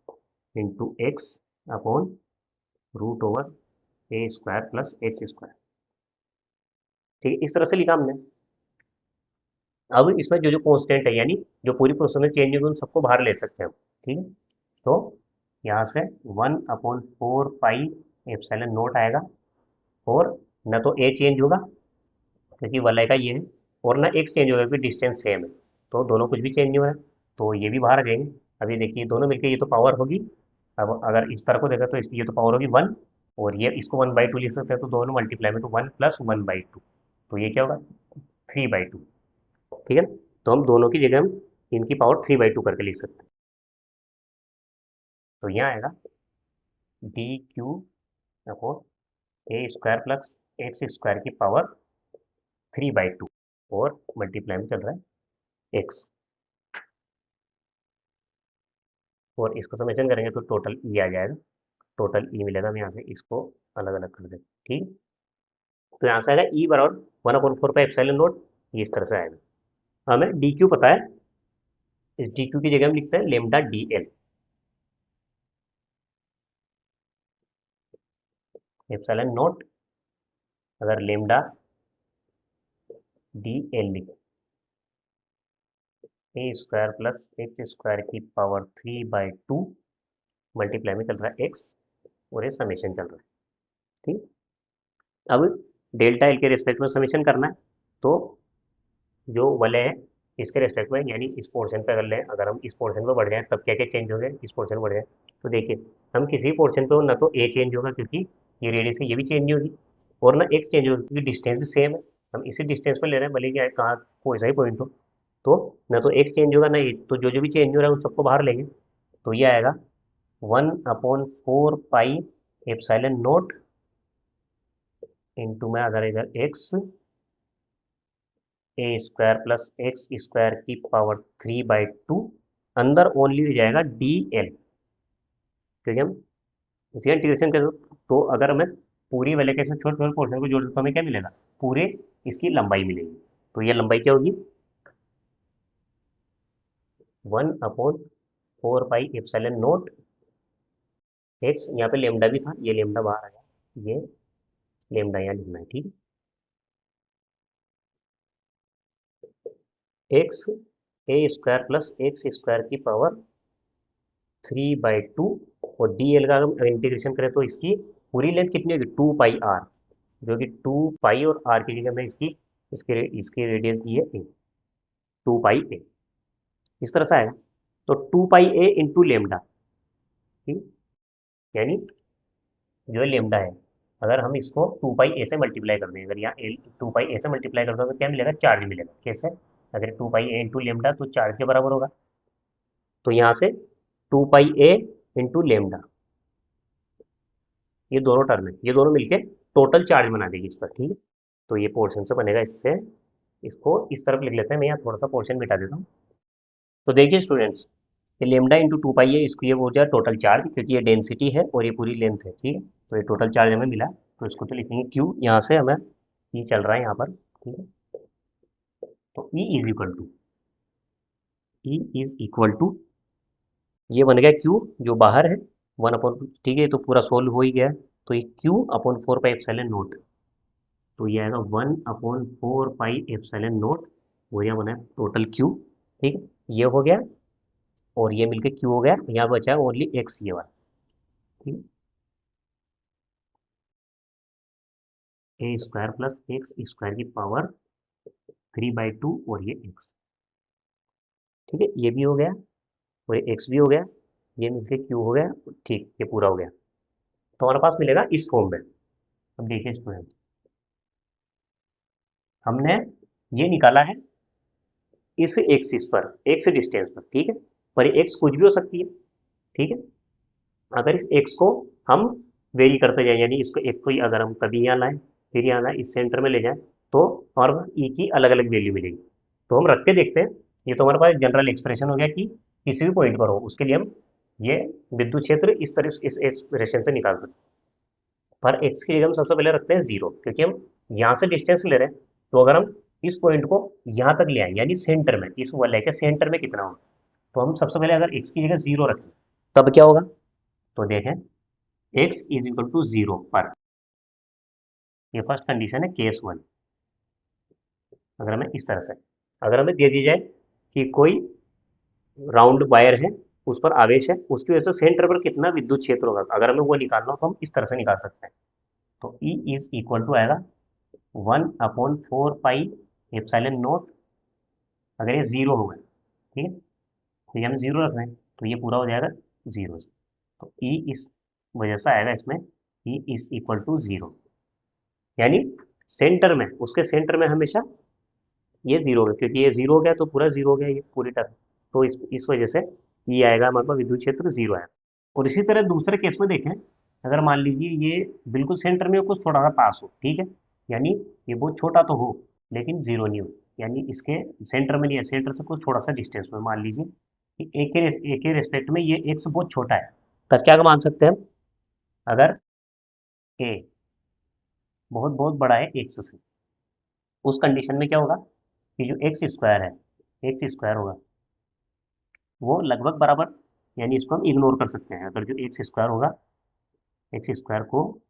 into x upon root over a square plus x square. ठीक है, इस तरह से लिखा हमने। अब इसमें जो जो कॉन्स्टेंट है यानी जो पूरी प्रोसेस में चेंज होगी उन सबको बाहर ले सकते हैं हम। ठीक है, तो यहाँ से 1/4 पाई एप्सिलॉन नॉट आएगा, और न तो ए चेंज होगा क्योंकि वलय का ये है, और ना एक्स चेंज होगा क्योंकि डिस्टेंस सेम है, तो दोनों कुछ भी चेंज नहीं हो रहा है, तो ये भी बाहर आ जाएंगे। अभी देखिए दोनों मिलकर ये तो पावर होगी, अब अगर इस तरह को देखा तो इसकी ये तो पावर होगी 1, और ये इसको 1/2 लिख सकते हैं, तो दोनों मल्टीप्लाई में तो 1 प्लस 1/2, तो ये क्या होगा 3/2। ठीक है ना, तो हम दोनों की जगह हम इनकी पावर 3/2 करके लिख सकते हैं। तो यहाँ आएगा डी क्यू अपॉन ए स्क्वायर प्लस एक्स स्क्वायर की पावर 3/2, और मल्टीप्लाई में चल रहा है एक्स, और इसको समेशन करेंगे तो टोटल ई आ जाएगा, टोटल ई मिलेगा। हम यहाँ से इसको अलग अलग कर देंगे। ठीक, तो यहाँ से आएगा ई बराबर 1/4 पाई एप्सिलॉन नॉट, ये इस तरह से आएगा। हमें डी क्यू पता है, इस डी क्यू की जगह हम लिखते हैं lambda d L. Epsilon not अगर लेमडा डी एल लिखे, ए स्क्वायर प्लस एक्स स्क्वायर की पावर 3/2, मल्टीप्लाई में चल रहा है एक्स, और ये समेशन चल रहा है। ठीक, अब डेल्टा एल के रिस्पेक्ट में समेशन करना है, तो जो वलय है इसके रिस्पेक्ट में यानी इस पोर्शन पे कर लें, अगर हम इस पोर्शन पे बढ़ जाए तब क्या क्या चेंज हो गए, इस पोर्शन पे बढ़ जाए तो देखिए हम किसी पोर्शन पे हो ना तो ए चेंज होगा क्योंकि ये रेडियस है, ये भी चेंज नहीं होगी, और ना एक्स चेंज होगा क्योंकि डिस्टेंस भी सेम है, हम इसी डिस्टेंस पे ले रहे हैं भले कि कहाँ कोई सा ही पॉइंट हो, तो ना तो एक्स चेंज होगा ना ये, तो जो जो भी चेंज हो रहा है उन सबको बाहर लेंगे, तो ये आएगा 1/4 पाई एप्सिलॉन नॉट इंटू में अगर इधर एक्स ए स्क्वायर प्लस एक्स स्क्वायर की पावर 3/2, अंदर ओनली हो जाएगा डी एल, क्योंकि हम इसी इंटीग्रेशन करें तो अगर हमें पूरी वैल्यू के छोटे छोटे पोर्शन को जोड़ दो तो हमें क्या मिलेगा, पूरे इसकी लंबाई मिलेगी। तो ये लंबाई क्या होगी 1/4 पाई एप्सिलॉन नॉट एक्स, यहाँ पे लेमडा भी था, ये लेमडा बाहर आया, ये लेमडा यहाँ लिखना है। ठीक है, एक्स ए स्क्वायर प्लस एक्स स्क्वायर की पावर 3/2, और डी एल का अगर इंटीग्रेशन करें तो इसकी पूरी लेंथ कितनी होगी 2 पाई आर, जो कि 2 पाई और आर की जगह में इसकी रेडियस दी है ए, 2 पाई ए, इस तरह से आएगा। तो 2 पाई ए इंटू लेमडा, ठीक, यानी जो है लेमडा है, अगर हम इसको 2 पाई ए से मल्टीप्लाई कर दें, अगर यहाँ ए 2 पाई ए से मल्टीप्लाई कर दो तो क्या मिलेगा, चार्ज मिलेगा। कैसे, अगर 2 पाई ए इंटू लेमडा तो चार्ज के बराबर होगा, तो यहाँ से 2 पाई ए इंटू लेमडा, ये दोनों टर्म है, ये दोनों मिलके टोटल चार्ज बना देगी इस पर। ठीक है, तो ये पोर्शन से बनेगा, इससे इसको इस तरफ लिख लेते हैं, मैं यहाँ थोड़ा सा पोर्शन मिटा देता हूँ। तो देखिए स्टूडेंट्स, ये लेमडा इंटू 2 पाई है, इसको ये हो जाए टोटल चार्ज, क्योंकि ये डेंसिटी है और ये पूरी लेंथ है, ठीक है। तो ये टोटल चार्ज हमें मिला, तो इसको तो लिखेंगे क्यू, यहाँ से हमें ई चल रहा है यहाँ पर, ठीक है। तो ई इज इक्वल टू ये बन गया क्यू जो बाहर है 1 अपॉन, ठीक है, तो पूरा सोल्व हो ही गया। तो ये Q upon 4 pi epsilon note, तो ये आएगा 1/4 पाई एप्सिलॉन नोट, वो यहाँ बना है टोटल क्यू, ठीक है। ये हो गया और ये मिलके क्यू हो गया, यहाँ बचा है ओनली एक्स ये वाला, ठीक है। ए स्क्वायर प्लस एक्स स्क्वायर की पावर 3/2 और ये एक्स, ठीक है, ये भी हो गया और ये एक्स भी हो गया, ये मिलके क्यू हो गया, ठीक, ये पूरा हो गया। तो हमारे पास मिलेगा इस फॉर्म में। अब देखिए स्टूडेंट, हमने ये निकाला है इस एक्सिस पर, एक्स डिस्टेंस पर, ठीक है, पर ये एक्स कुछ भी हो सकती है, ठीक है। अगर इस एक्स को हम वेरी करते जाए, यानी इसको एक को ही अगर हम कभी यहाँ लाएं फिर यहाँ लाएं इस सेंटर में ले जाएं, तो हमारे पास ई की अलग अलग वैल्यू मिलेगी। तो हम रख के देखते हैं। ये तो हमारे पास जनरल एक्सप्रेशन हो गया कि किसी भी पॉइंट पर हो उसके लिए हम ये विद्युत क्षेत्र इस तरह इस एक्सप्रेशन से निकाल सकते हैं। पर एक्स की जगह हम सबसे पहले रखते हैं जीरो, क्योंकि हम यहाँ से डिस्टेंस ले रहे हैं। तो अगर हम इस पॉइंट को यहाँ तक ले आए यानी सेंटर में, इस वलय के सेंटर में कितना होगा, तो हम सबसे पहले अगर एक्स की जगह जीरो रखें तब क्या होगा, तो देखें x is equal to zero पर, ये फर्स्ट कंडीशन है केस वन। अगर हमें इस तरह से, अगर हमें दे दी जाए कि कोई राउंड वायर है, उस पर आवेश है, उसकी वजह से सेंटर पर कितना विद्युत क्षेत्र होगा, अगर हमें वो निकालना हो तो हम इस तरह से निकाल सकते हैं। तो ई इज इक्वल टू आएगा 1/4 पाई एप्सिलॉन नोट, अगर ये जीरो होगा, ठीक है, तो ये हम जीरो रख रहे हैं, तो ये पूरा हो जाएगा जीरो से। तो ई इस वजह से आएगा इसमें e is equal to zero, यानी सेंटर में, उसके सेंटर में हमेशा ये जीरो होगा, क्योंकि ये जीरो हो गया तो पूरा जीरो हो गया ये पूरी टर्म। तो इस वजह से ये आएगा हमारे पास विद्युत क्षेत्र जीरो आएगा। और इसी तरह दूसरे केस में देखें, अगर मान लीजिए ये बिल्कुल सेंटर में कुछ थोड़ा सा पास हो, ठीक है, यानी ये बहुत छोटा तो हो लेकिन जीरो नहीं हो, यानी इसके सेंटर में नहीं है, सेंटर से कुछ थोड़ा सा डिस्टेंस में, मान लीजिए कि ए के रेस्पेक्ट में ये एक्स बहुत छोटा है, तब क्या मान सकते हैं हम, अगर ए बहुत बहुत बड़ा है एक्स से, उस कंडीशन में क्या होगा कि जो एक्स स्क्वायर है, एक्स स्क्वायर होगा वो लगभग बराबर, यानी इसको हम इग्नोर कर सकते हैं। अगर जो एक्स स्क्वायर होगा, एक्स स्क्वायर को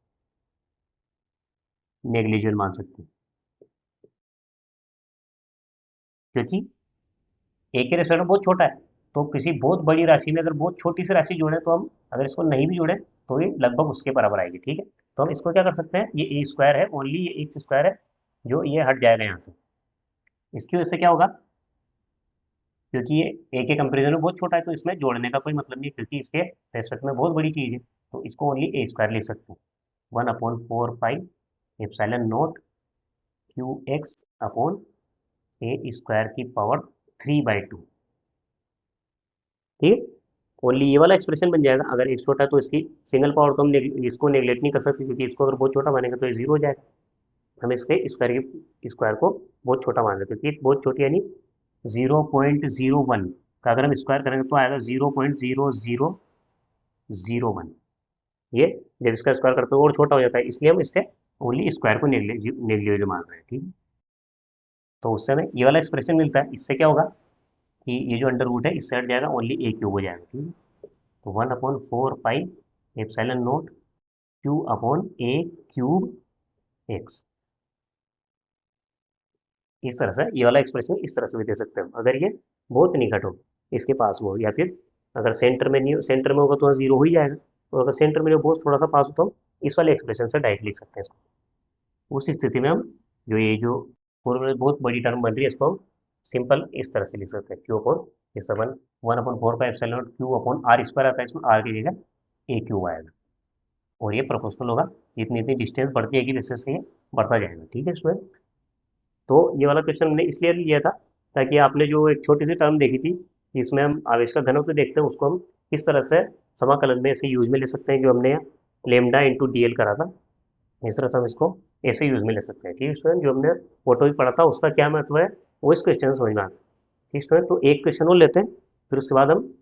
नेग्लिजिबल मान सकते हैं, क्योंकि ए के रेस्पेक्ट में बहुत छोटा है। तो किसी बहुत बड़ी राशि में अगर बहुत छोटी सी राशि जोड़ें तो हम, अगर इसको नहीं भी जोड़ें तो ये लगभग उसके बराबर आएगी, ठीक है। तो हम इसको क्या कर सकते हैं, ये ए स्क्वायर है, ओनली ये एक्स स्क्वायर है, जो ये हट जाएगा यहाँ से। इसकी वजह से क्या होगा, क्योंकि ये ए के कंपेरिजन में बहुत छोटा है तो इसमें जोड़ने का कोई मतलब नहीं, क्योंकि इसके रेस्पेक्ट में बहुत बड़ी चीज़ है, तो इसको ओनली ए स्क्वायर लिख सकते हैं। 1/4 pi epsilon naught Q X upon ए स्क्वायर की पावर 3/2, ठीक है। ओनली ये वाला एक्सप्रेशन बन जाएगा। अगर एक छोटा है तो इसकी सिंगल पावर तो हम इसको नेगलेक्ट नहीं कर सकते, क्योंकि इसको अगर बहुत छोटा मानेंगे तो ये जीरो हो जाएगा। हम इसके स्क्वायर को बहुत छोटा मान रहे हैं, क्योंकि बहुत छोटी यानी 0.01 का अगर हम स्क्वायर करेंगे तो आएगा 0.0001। ये जब इसका स्क्वायर करते हैं और छोटा हो जाता है, इसलिए हम इसके ओनली स्क्वायर को नेग्लिजिबल मान रहे हैं, ठीक है। तो उससे हमें ये वाला एक्सप्रेशन मिलता है। इससे क्या होगा कि ये जो अंडर रूट है इससे हट जाएगा, ओनली ए क्यूब हो जाएगा, ठीक है। तो 1/4 pi epsilon naught Q upon A cube X, इस तरह से ये वाला एक्सप्रेशन इस तरह से भी दे सकते हैं हम, अगर ये बहुत निकट हो इसके पास में हो, या फिर अगर सेंटर में नहीं हो, सेंटर में होगा तो जीरो हो ही जाएगा। तो अगर सेंटर में बहुत थोड़ा सा पास हो तो हम इस वाले एक्सप्रेशन से डायरेक्ट लिख सकते हैं इसको। उस स्थिति में हम जो ये जो पूर्व में बहुत बड़ी टर्म बन रही है इसको हम सिंपल इस तरह से लिख सकते हैं, क्यू अपॉन ये seven 1/4 pi epsilon q upon r square आता है, इसमें आर की जगह ए क्यू आएगा, और ये प्रोपोर्शनल होगा, जितनी इतनी डिस्टेंस बढ़ती जाएगी वैसे वैसे ये बढ़ता जाएगा, ठीक है स्टूडेंट। तो ये वाला क्वेश्चन हमने इसलिए लिया था ताकि आपने जो एक छोटी सी टर्म देखी थी जिसमें हम आवेश का घनत्व देखते हैं, उसको हम किस तरह से समाकलन में ऐसे यूज में ले सकते हैं, जो हमने लेमडा इंटू डी एल करा था, इस तरह से हम इसको ऐसे यूज में ले सकते हैं, ठीक है स्टूडेंट। जो हमने फोटो भी पढ़ा था उसका क्या महत्व है वो इस क्वेश्चन से समझना, ठीक स्टूडेंट। तो एक क्वेश्चन और लेते हैं, फिर उसके बाद हम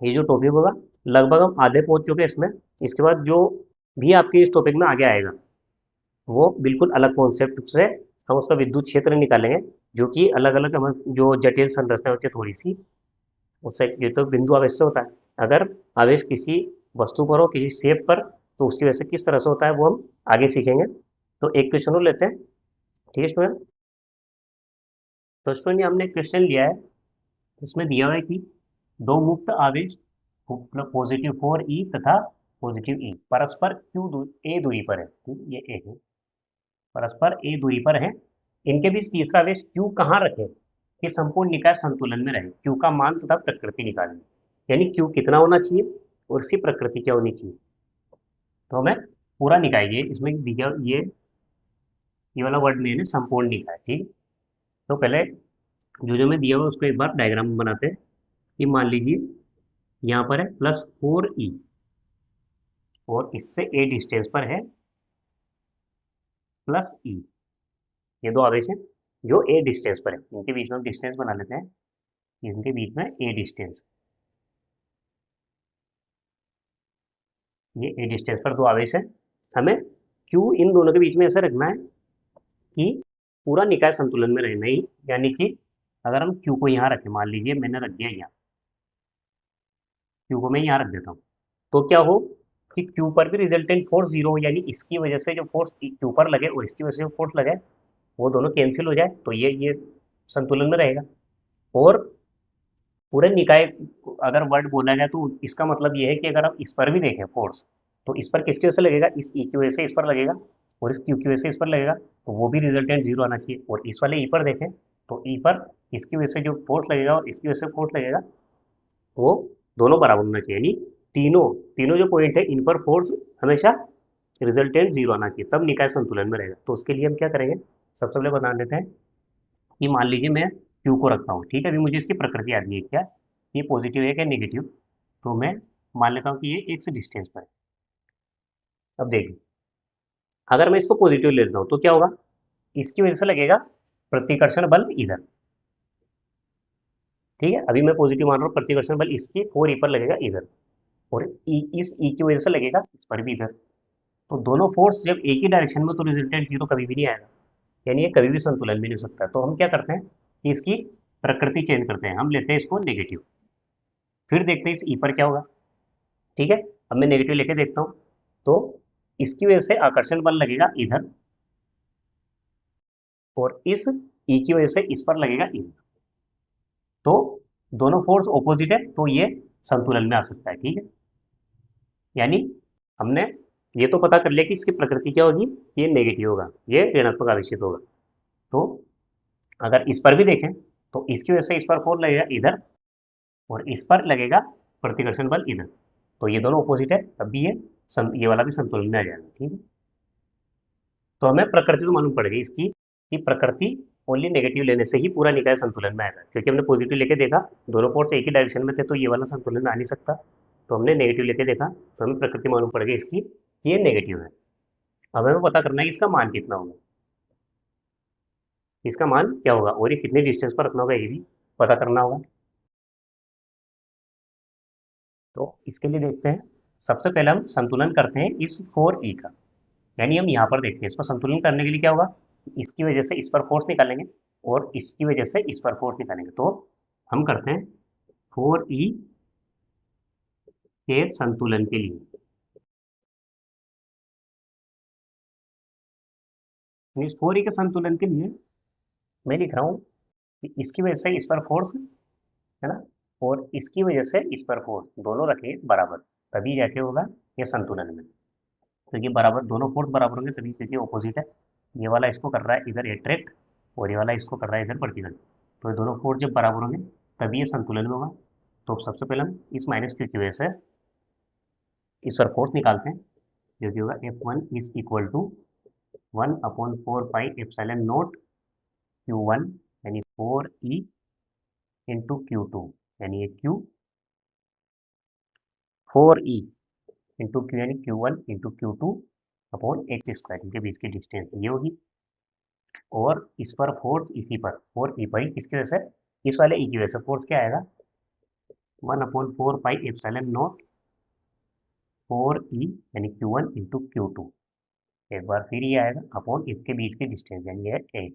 ये जो टॉपिक होगा लगभग हम आधे पहुंच चुके हैं इसमें। इसके बाद जो भी आपके इस टॉपिक में आगे आएगा वो बिल्कुल अलग कॉन्सेप्ट से हम उसका विद्युत क्षेत्र निकालेंगे, जो कि अलग अलग हम जो जटिल संरचना होती है थोड़ी सी, उससे ये तो बिंदु आवेश से होता है। अगर आवेश किसी वस्तु पर हो, किसी शेप पर, तो उसकी वजह से किस तरह से होता है वो हम आगे सीखेंगे। तो एक क्वेश्चन और लेते हैं। ठीक है स्टूडेंट। तो स्टूडेंट हमने क्वेश्चन लिया है, इसमें दिया हुआ है कि दो मुक्त आवेश पॉजिटिव 4e तथा पॉजिटिव ई परस्पर ए दूरी पर है। ये ए है, परस्पर ए दूरी पर है। इनके बीच तीसरा आवेश क्यू कहाँ रखें कि संपूर्ण निकाय संतुलन में रहे। क्यू का मान तथा प्रकृति निकालनी, यानी क्यू कितना होना चाहिए और उसकी प्रकृति क्या होनी चाहिए। तो हमें पूरा निकाय, ये इसमें दिया ये वाला वर्ड नहीं है, संपूर्ण निकाय। ठीक। तो पहले जो जो मैं दिया हुआ उसको एक बार डायग्राम बनाते हैं। कि मान लीजिए यहाँ पर है +4e और इससे ए डिस्टेंस पर है +e। ये दो आवेश हैं जो ए डिस्टेंस पर है, इनके बीच में हम डिस्टेंस बना लेते हैं। इनके बीच में ए डिस्टेंस, ये ए डिस्टेंस पर दो आवेश है। हमें क्यू इन दोनों के बीच में ऐसे रखना है कि पूरा निकाय संतुलन में रहे। नहीं, यानी कि अगर हम क्यू को यहाँ रखें, मान लीजिए मैंने रख दिया यहाँ, क्यू को मैं यहाँ रख देता हूँ, तो क्या हो कि क्यू पर भी रिजल्टेंट फोर्स जीरो हो, यानी इसकी वजह से जो फोर्स क्यू पर लगे और इसकी वजह से जो फोर्स लगे वो दोनों कैंसिल हो जाए, तो ये संतुलन में रहेगा। और पूरे निकाय अगर वर्ड बोला जाए तो इसका मतलब ये है कि अगर आप इस पर भी देखें फोर्स, तो इस पर किसकी वजह से लगेगा, इस ई की वजह से इस पर लगेगा, और इस क्यू की वजह से इस पर लगेगा, तो वो भी रिजल्टेंट जीरो आना चाहिए। और इस वाले ई पर देखें तो ई पर इसकी वजह से जो फोर्स लगेगा और इसकी वजह से फोर्स लगेगा वो दोनों बराबर होना चाहिए। यानी तीनों तीनों जो पॉइंट है इन पर फोर्स हमेशा रिजल्टेंट जीरो आना चाहिए, तब निकाय संतुलन में रहेगा। तो उसके लिए हम क्या करेंगे, सबसे पहले बता देते हैं कि मान लीजिए मैं क्यू को रखता हूँ। ठीक है, अभी मुझे इसकी प्रकृति याद नहीं है क्या, ये पॉजिटिव है क्या नेगेटिव। तो मैं मान लेता हूँ कि ये एक्स डिस्टेंस पर है। अब देखिए, अगर मैं इसको पॉजिटिव ले लेता हूँ तो क्या होगा, इसकी वजह से लगेगा प्रतिकर्षण बल इधर। ठीक है, अभी मैं पॉजिटिव मान रहा हूँ, प्रतिकर्षण बल इसकी 4e पर लगेगा इधर, और इस ई की वजह से लगेगा इस पर भी इधर। तो दोनों फोर्स जब एक ही डायरेक्शन में, तो रिजल्टेंट जीरो कभी भी नहीं आएगा, यानी ये कभी भी संतुलन में नहीं हो सकता। तो हम क्या करते हैं कि इसकी प्रकृति चेंज करते हैं, हम लेते हैं इसको नेगेटिव, फिर देखते हैं इस ई पर क्या होगा। ठीक है, अब मैं नेगेटिव लेके देखता हूँ, तो इसकी वजह से आकर्षण बल लगेगा इधर, और इस ई की वजह से इस पर लगेगा इधर। तो दोनों फोर्स ऑपोजिट है, तो ये संतुलन में आ सकता है। ठीक है, यानी हमने ये तो पता कर लिया कि इसकी प्रकृति क्या होगी, ये नेगेटिव होगा, ये ऋणात्मक आवेशित होगा। तो अगर इस पर भी देखें तो इसकी वजह से इस पर फोर्स लगेगा इधर, और इस पर लगेगा प्रतिकर्षण बल इधर, तो ये दोनों अपोजिट है, तब भी ये वाला भी संतुलन में आ जाएगा। ठीक है, तो हमें प्रकृति तो मालूम पड़ गई इसकी कि प्रकृति ओनली नेगेटिव लेने से ही पूरा निकाय संतुलन में आएगा, क्योंकि हमने पॉजिटिव लेके देखा, दोनों फोर्स एक ही डायरेक्शन में थे, तो ये वाला संतुलन में आ नहीं सकता। तो हमने नेगेटिव लेके देखा, तो हमें प्रकृति मालूम पड़ गई इसकी कि ये नेगेटिव है। अब हमें पता करना है कि इसका मान कितना होगा, इसका मान क्या होगा, और ये कितने डिस्टेंस पर रखना होगा ये भी पता करना होगा। तो इसके लिए देखते हैं, सबसे पहले हम संतुलन करते हैं इस 4e का, यानी हम यहाँ पर देखते हैं इसको संतुलन करने के लिए क्या होगा, इसकी वजह से इस पर फोर्स निकालेंगे और इसकी वजह से इस पर फोर्स निकालेंगे। तो हम करते हैं 4e के संतुलन के लिए, इस 4e के संतुलन के लिए मैं लिख रहा हूँ कि इसकी वजह से इस पर फोर्स है ना, और इसकी वजह से इस पर फोर्स, दोनों रखें बराबर, तभी जाके होगा ये संतुलन में। तो ये बराबर, दोनों फोर्स बराबर होंगे तभी, क्योंकि ऑपोजिट है। ये वाला इसको कर रहा है इधर अट्रैक्ट, और ये वाला इसको कर रहा है इधर प्रतिकर्ष। तो ये दोनों फोर्स जब बराबर होंगे तभी ये संतुलन में होगा। तो सबसे पहले हम इस माइनस क्यू की वजह से इस पर फोर्स निकालते हैं, जो कि होगा F1 is equal to 1/4 pi epsilon naught Q1, यानी 4e इंटू Q2, यानी ये Q 4e इंटू क्यू, यानी Q1 into Q2 upon x square, इनके बीच की डिस्टेंस ये होगी। और इस पर फोर्स इसी पर 4e पर, इसकी वजह से इस वाले ई की वजह से फोर्स क्या आएगा, 1/4 पाई एप्सिलॉन नॉट 4e यानी Q1 इंटू Q2। एक बार फिर ये आएगा अपॉन इसके बीच की डिस्टेंस यानी ये है 8।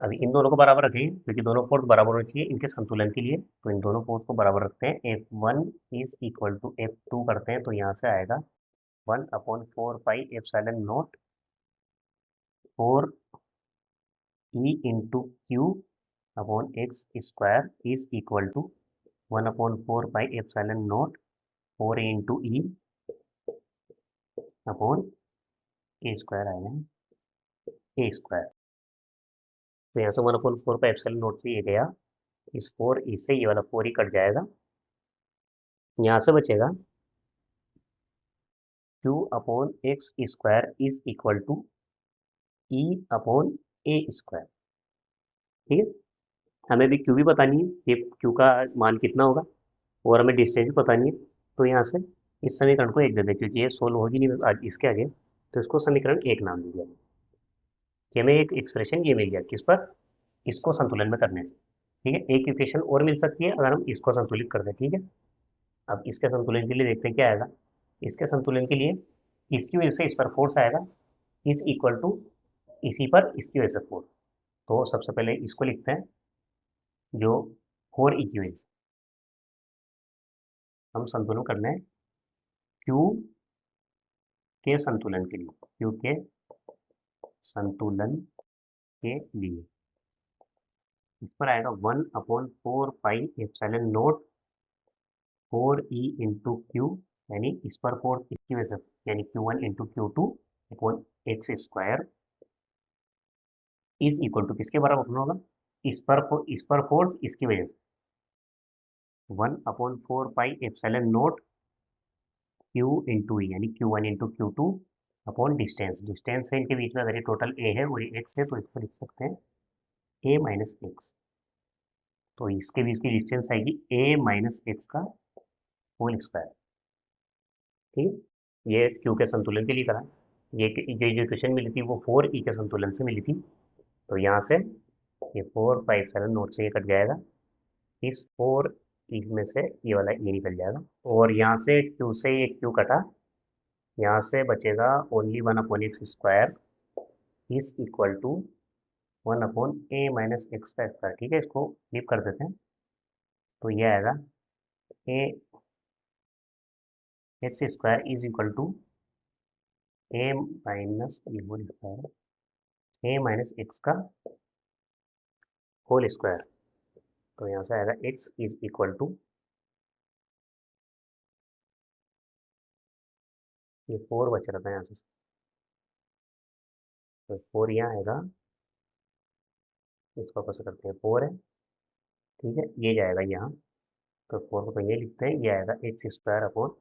अभी इन दोनों को बराबर रखेंगे क्योंकि दोनों फोर्स बराबर होनी चाहिए इनके संतुलन के लिए। तो इन दोनों फोर्स को बराबर रखते हैं। F1 is equal to F2 करते हैं तो यहाँ से आएगा 1/4 pi epsilon naught 4e into q upon x square is equal to 1/4 pi epsilon naught 4a into e upon A square आएगा ए स्क्वायर। तो यहाँ से 1/4 पाई एप्सिलॉन नॉट से ये गया, इस 4 ई से ये वाला 4 ही कट जाएगा। यहाँ से बचेगा q upon x square is equal to e upon A square. ठीक है, हमें भी q भी बतानी है, ये q का मान कितना होगा और हमें डिस्टेंस भी बतानी है। तो यहाँ से इस समीकरण को एक दे दें क्योंकि ये सोल्व होगी नहीं आज इसके आगे। तो इसको समीकरण एक नाम दे दिया कि हमें एक एक्सप्रेशन ये मिल गया किस पर, इसको संतुलन में करने से। ठीक है, एक इक्वेशन और मिल सकती है अगर हम इसको संतुलित कर दें। ठीक है, अब इसके संतुलन के लिए देखते हैं क्या आएगा। इसके संतुलन के लिए इसकी वजह से इस पर फोर्स आएगा, इस इक्वल टू इसी पर इसकी वजह से फोर्स। तो सबसे पहले इसको लिखते हैं जो 4 की वजह से हम संतुलन करना है Q के संतुलन के लिए, Q के संतुलन के लिए इस पर आएगा 1/4 pi epsilon naught 4e into q यानी इस पर फोर्स इसकी वजह से यानी Q1 into Q2 upon x square is equal to किसके बराबर होना होगा, इस पर फोर्स इसकी वजह से 1/4 pi epsilon naught Q into E यानी Q1 into Q2 upon distance. Distance है इनके बीच में, अगर ये टोटल a है और ये x है तो इसको लिख सकते हैं a माइनस एक्स। तो इसके बीच की डिस्टेंस आएगी a माइनस एक्स का होल स्क्वायर। ठीक है, ये क्यू के संतुलन के लिए करा। ये जो इक्वेशन मिली थी वो 4e के संतुलन से मिली थी। तो यहाँ से ये 4 पाई एप्सिलॉन नॉट से ये कट जाएगा, इस 4e में से ये वाला ये निकल जाएगा और यहाँ से क्यू से ये क्यू कटा, यहाँ से बचेगा only 1/x² is equal to 1/a minus x का स्क्वायर। ठीक है, इसको फ्लिप कर देते हैं तो ये आएगा A X square is equal to A minus A minus x का होल स्क्वायर। तो यहाँ से आएगा एक्स इज इक्वल टू ये 4 बच रहा था यहाँ से, तो 4 यहाँ आएगा, इसको वापस करते हैं 4 है। ठीक है, ये जाएगा यहाँ, तो 4 को तो ये लिखते हैं, ये आएगा x square upon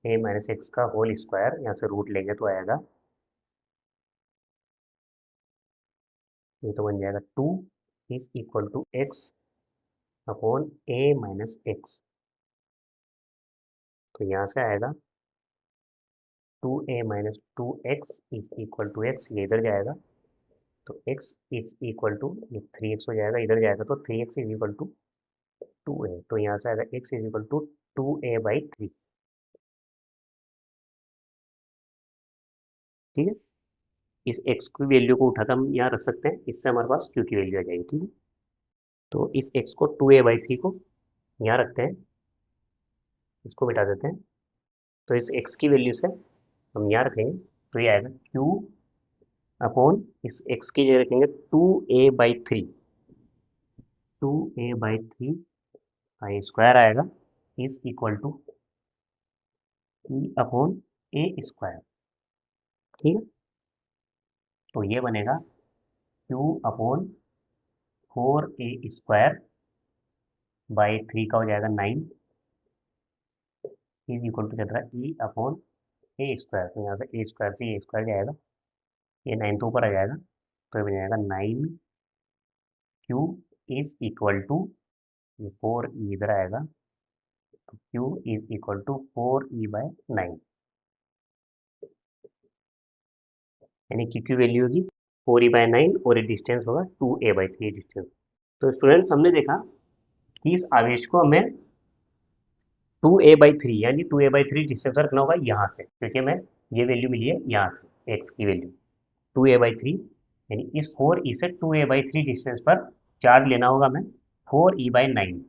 a minus x का होल स्क्वायर। यहाँ से रूट लेंगे तो आएगा ये तो बन जाएगा 2 is equal to x upon a minus x. तो यहाँ से आएगा 2a minus 2x is equal to x, ये इधर जाएगा तो x इज इक्वल टू ये 3x हो जाएगा, इधर जाएगा तो 3x is equal to 2a। तो यहाँ से आएगा x is equal to 2a/3। ठीक है, इस x की वैल्यू को उठाकर हम यहाँ रख सकते हैं, इससे हमारे पास q की वैल्यू आ जाएगी। ठीक है, तो इस x को 2a/3 को यहाँ रखते हैं, इसको मिटा देते हैं। तो इस x की वैल्यू से हम यहाँ रखेंगे तो ये आएगा q अपॉन इस x की जगह रखेंगे 2a/3, 2a/3 आई स्क्वायर आएगा is equal to e upon A square. ठीक है, तो ये बनेगा क्यू अपॉन 4a² बाई 3 का हो जाएगा 9 इज इक्वल टू चल रहा है ई अपॉन ए स्क्वायर। तो यहाँ से ए स्क्वायर से ए स्क्वायर जाएगा, ये 9 तो ऊपर आ जाएगा तो ये बन जाएगा 9q इज इक्वल टू ये 4 इधर आएगा तो q is equal to 4e/9 यानी q की वैल्यू होगी 4e/9 और ये डिस्टेंस होगा 2a/3 डिस्टेंस। तो स्टूडेंट्स हमने देखा कि इस आवेश को हमें 2a/3 यानी 2a/3 डिस्टेंस पर रखना होगा यहाँ से, क्योंकि हमें ये वैल्यू मिली है यहाँ से, एक्स की वैल्यू 2a/3, यानी इस 4e से 2a/3 डिस्टेंस पर चार्ज लेना होगा हमें 4e/9।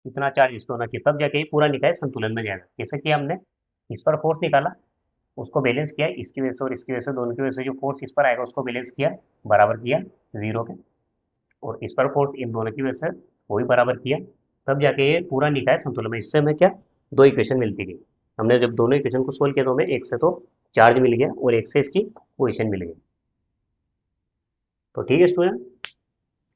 इतना चार्ज इसको होना चाहिए, तब जाके ये पूरा निकाय संतुलन में जाएगा। जैसे कि हमने इस पर फोर्स निकाला, उसको बैलेंस किया, इसकी वजह से और इसकी वजह से, दोनों की वजह से जो फोर्स इस पर आएगा उसको बैलेंस किया, बराबर किया जीरो के, और इस पर फोर्स इन दोनों की वजह से वो भी बराबर किया, तब जाके ये पूरा निकाय संतुलन में। इससे हमें क्या, दो इक्वेशन मिलती गई। हमने जब दोनों इक्वेशन को सोल्व किया तो हमें एक से तो चार्ज मिल गया और एक से इसकी पोजिशन मिल गई। तो ठीक है स्टूडेंट,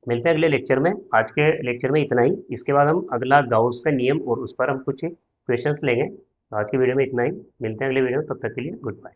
मिलते हैं अगले लेक्चर में। आज के लेक्चर में इतना ही। इसके बाद हम अगला गाउस का नियम और उस पर हम कुछ क्वेश्चंस लेंगे। तो आज की वीडियो में इतना ही, मिलते हैं अगले वीडियो में, तब तक के लिए गुड बाय।